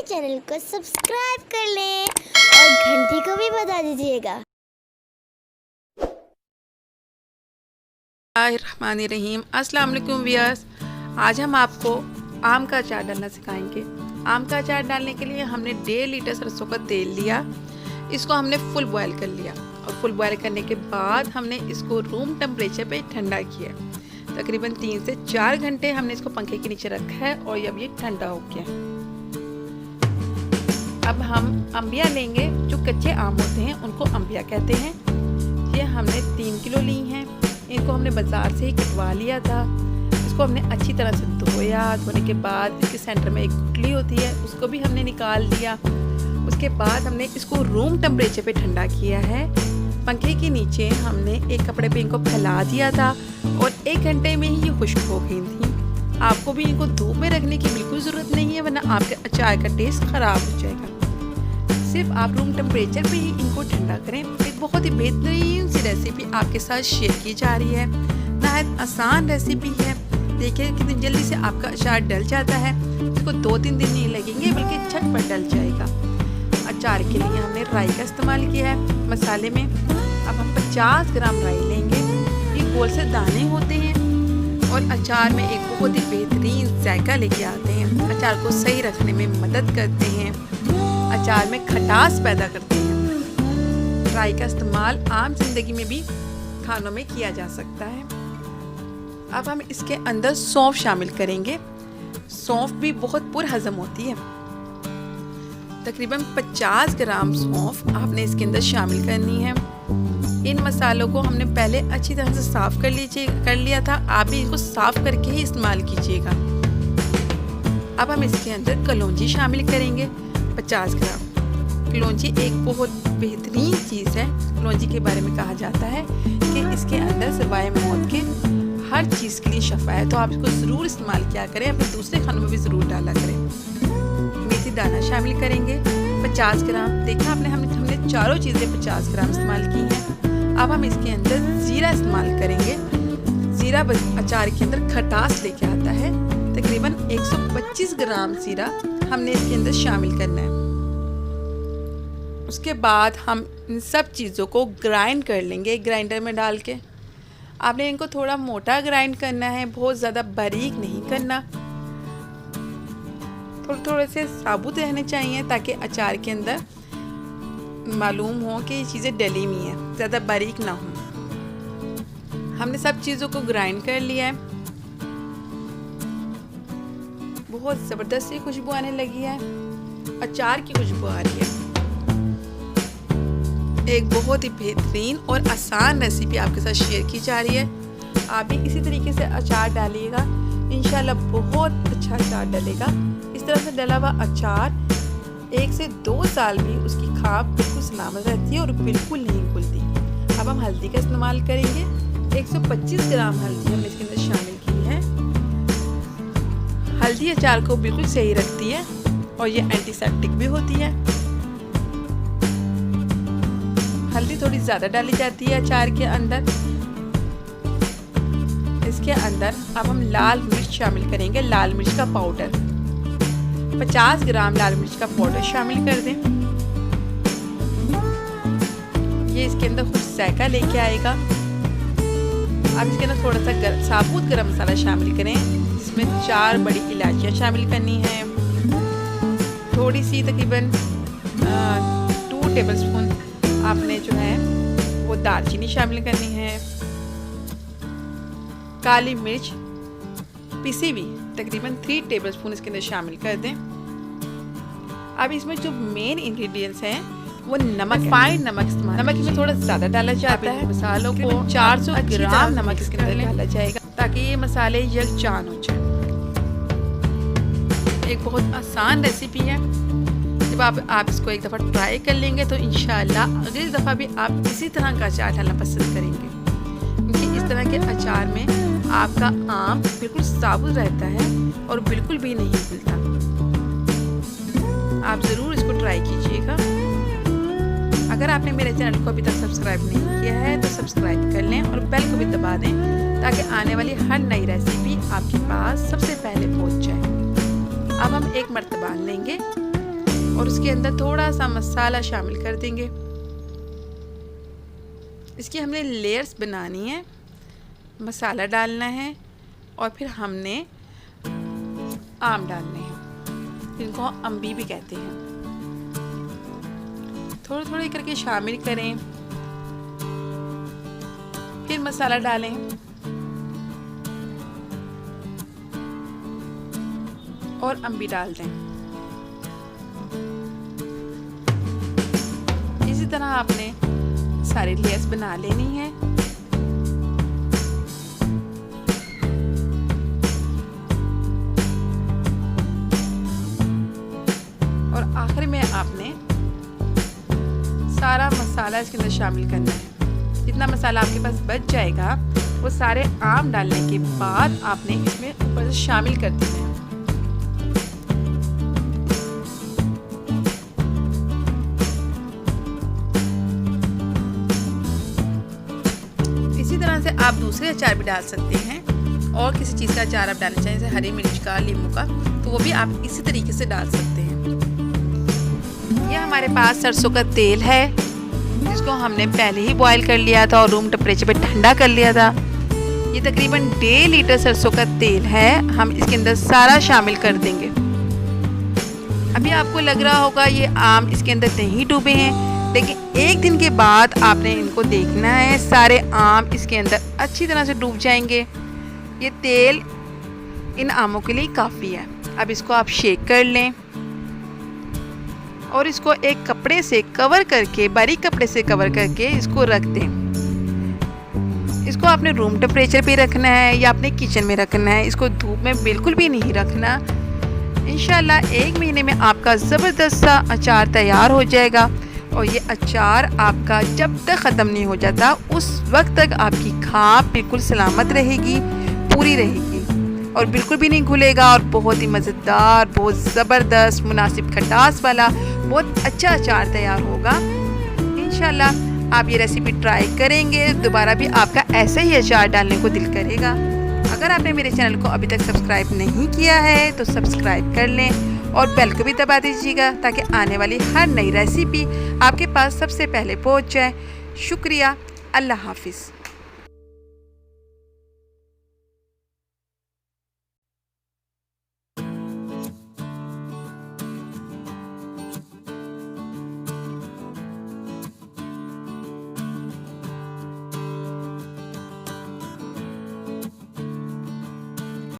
Channel को subscribe कर लें और घंटी को भी बजा दीजिएगा। रहीम अस्सलाम वालेकुम व्यूअर्स। आज हम आपको आम का अचार डालना सिखाएंगे। आम का अचार डालने के लिए हमने 1.5 लीटर सरसों का तेल लिया। इसको हमने फुल बॉयल कर लिया और फुल बॉयल करने के बाद हमने इसको रूम टेम्परेचर पे ठंडा किया। तकरीबन 3 से 4 घंटे हमने इसको पंखे के नीचे रखा है और अब ये ठंडा हो गया। अब हम अंबिया लेंगे। जो कच्चे आम होते हैं उनको अंबिया कहते हैं। ये हमने 3 किलो ली हैं। इनको हमने बाज़ार से ही कटवा लिया था। इसको हमने अच्छी तरह से धोया। धोने के बाद इसके सेंटर में एक गुठली होती है, उसको भी हमने निकाल दिया। उसके बाद हमने इसको रूम टेम्परेचर पे ठंडा किया है। पंखे के नीचे हमने एक कपड़े पे इनको फैला दिया था और 1 घंटे में ही ये खुश्क हो गई थी। आपको भी इनको धूप में रखने की बिल्कुल ज़रूरत नहीं है, वरना आपके अचार का टेस्ट ख़राब हो जाएगा। सिर्फ आप रूम टेम्परेचर पे ही इनको ठंडा करें। एक बहुत ही बेहतरीन सी रेसिपी आपके साथ शेयर की जा रही है। नहायत आसान रेसिपी है। देखिए कितनी जल्दी से आपका अचार डल जाता है। इसको 2-3 दिन नहीं लगेंगे, बल्कि झटपट डल जाएगा। अचार के लिए हमने राई का इस्तेमाल किया है मसाले में। अब हम 50 ग्राम राई लेंगे। ये गोल से दाने होते हैं और अचार में एक बहुत ही बेहतरीन जायका लेके आते हैं। अचार को सही रखने में मदद करते हैं, अचार में खटास पैदा करते हैं। राई का इस्तेमाल आम जिंदगी में भी खानों में किया जा सकता है। अब हम इसके अंदर सौंफ शामिल करेंगे। सौंफ भी बहुत पुरहज़म होती है। तकरीबन 50 ग्राम सौंफ आपने इसके अंदर शामिल करनी है। इन मसालों को हमने पहले अच्छी तरह से साफ़ कर लिया था। आप भी इसको साफ़ करके ही इस्तेमाल कीजिएगा। अब हम इसके अंदर कलौंजी शामिल करेंगे 50 ग्राम। कलौंजी एक बहुत बेहतरीन चीज़ है। कलौंजी के बारे में कहा जाता है कि इसके अंदर सिवाय मौत के हर चीज़ के लिए शफा है, तो आप इसको ज़रूर इस्तेमाल किया करें। अपने दूसरे खानों में भी ज़रूर डाला करें। मेथी दाना शामिल करेंगे 50 ग्राम। देखा आपने हमने चारों चीज़ें 50 ग्राम इस्तेमाल की हैं। अब हम इसके अंदर ज़ीरा इस्तेमाल करेंगे। ज़ीरा अचार के अंदर खटास लेके आता है। तकरीबन 125 ग्राम ज़ीरा हमने इसके अंदर शामिल करना है। उसके बाद हम इन सब चीज़ों को ग्राइंड कर लेंगे ग्राइंडर में डाल के। आपने इनको थोड़ा मोटा ग्राइंड करना है, बहुत ज़्यादा बारीक नहीं करना। थोड़े से साबुत रहने चाहिए ताकि अचार के अंदर मालूम हो कि ये चीज़ें डली हुई हैं, ज़्यादा बारीक ना हो। हमने सब चीज़ों को ग्राइंड कर लिया है। बहुत ज़बरदस्त सी खुशबू आने लगी है। अचार की खुशबू आ रही है। एक बहुत ही बेहतरीन और आसान रेसिपी आपके साथ शेयर की जा रही है। आप भी इसी तरीके से अचार डालिएगा, इंशाल्लाह बहुत अच्छा अचार डलेगा। इस तरह से डला हुआ अचार 1 से 2 साल भी उसकी खाप बिल्कुल सलामत रहती है और बिल्कुल नहीं खुलती। अब हम हल्दी का इस्तेमाल करेंगे। 125 ग्राम हल्दी हमने इसके अंदर शामिल की है। हल्दी अचार को बिल्कुल सही रखती है और ये एंटीसेप्टिक भी होती है। हल्दी थोड़ी ज़्यादा डाली जाती है अचार के अंदर। इसके अंदर अब हम लाल मिर्च शामिल करेंगे। लाल मिर्च का पाउडर 50 ग्राम लाल मिर्च का पाउडर शामिल कर दें। ये इसके अंदर खुद जायका लेके आएगा। अब इसके अंदर थोड़ा सा साबुत गरम मसाला शामिल करें, जिसमें 4 बड़ी इलायचियाँ शामिल करनी है। थोड़ी सी तकरीबन 2 टेबलस्पून आपने जो है वो दालचीनी शामिल करनी है। काली मिर्च पिसी हुई तकरीबन 3 टेबलस्पून इसके अंदर शामिल कर दें। अब इसमें जो मेन इंग्रेडिएंट्स हैं वो नमक, फाइन नमक इस्तेमाल। नमक इसमें थोड़ा ज़्यादा डाला जाता है। मसालों को 400 ग्राम नमक इसके अंदर डाला जाएगा ताकि ये मसाले यकजान हो जाए। एक बहुत आसान रेसिपी है। जब आप इसको एक दफ़ा ट्राई कर लेंगे तो इंशाल्लाह अगली दफ़ा भी आप इसी तरह का अचार डालना पसंद करेंगे, क्योंकि इस तरह के अचार में आपका आम बिल्कुल साबुत रहता है और बिल्कुल भी नहीं खुलता। आप ज़रूर इसको ट्राई कीजिएगा। अगर आपने मेरे चैनल को अभी तक सब्सक्राइब नहीं किया है तो सब्सक्राइब कर लें और बेल को भी दबा दें ताकि आने वाली हर नई रेसिपी आपके पास सबसे पहले पहुंच जाए। अब हम एक मर्तबान लेंगे और उसके अंदर थोड़ा सा मसाला शामिल कर देंगे। इसकी हमने लेयर्स बनानी है, मसाला डालना है और फिर हमने आम डालने हैं, जिनको अम्बी भी कहते हैं। थोड़े थोड़े करके शामिल करें, फिर मसाला डालें और अम्बी डाल दें। इसी तरह आपने सारी लेयर्स बना लेनी है। और आखिर में आपने सारा मसाला इसके अंदर शामिल करना है। जितना मसाला आपके पास बच जाएगा वो सारे आम डालने के बाद आपने इसमें ऊपर से शामिल कर देना है। इसी तरह से आप दूसरे अचार भी डाल सकते हैं और किसी चीज़ का अचार आप डालना चाहें, जैसे हरी मिर्च का, नींबू का, तो वो भी आप इसी तरीके से डाल सकते हैं। ये हमारे पास सरसों का तेल है जिसको हमने पहले ही बॉईल कर लिया था और रूम टेम्परेचर पे ठंडा कर लिया था। ये तकरीबन 1.5 लीटर सरसों का तेल है, हम इसके अंदर सारा शामिल कर देंगे। अभी आपको लग रहा होगा ये आम इसके अंदर नहीं डूबे हैं, लेकिन एक दिन के बाद आपने इनको देखना है, सारे आम इसके अंदर अच्छी तरह से डूब जाएंगे। ये तेल इन आमों के लिए काफ़ी है। अब इसको आप शेक कर लें और इसको एक कपड़े से कवर करके, बारीक कपड़े से कवर करके इसको रख दें। इसको आपने रूम टेम्परेचर पे रखना है या अपने किचन में रखना है, इसको धूप में बिल्कुल भी नहीं रखना। इंशाल्लाह 1 महीने में आपका ज़बरदस्त सा अचार तैयार हो जाएगा। और ये अचार आपका जब तक ख़त्म नहीं हो जाता उस वक्त तक आपकी खाप बिल्कुल सलामत रहेगी, पूरी रहेगी और बिल्कुल भी नहीं घुलेगा और बहुत ही मज़ेदार, बहुत ज़बरदस्त, मुनासिब खटास वाला बहुत अच्छा अचार तैयार होगा। इंशाल्लाह आप ये रेसिपी ट्राई करेंगे, दोबारा भी आपका ऐसे ही अचार डालने को दिल करेगा। अगर आपने मेरे चैनल को अभी तक सब्सक्राइब नहीं किया है तो सब्सक्राइब कर लें और बेल को भी दबा दीजिएगा ताकि आने वाली हर नई रेसिपी आपके पास सबसे पहले पहुंच जाए। शुक्रिया, अल्लाह हाफिज़।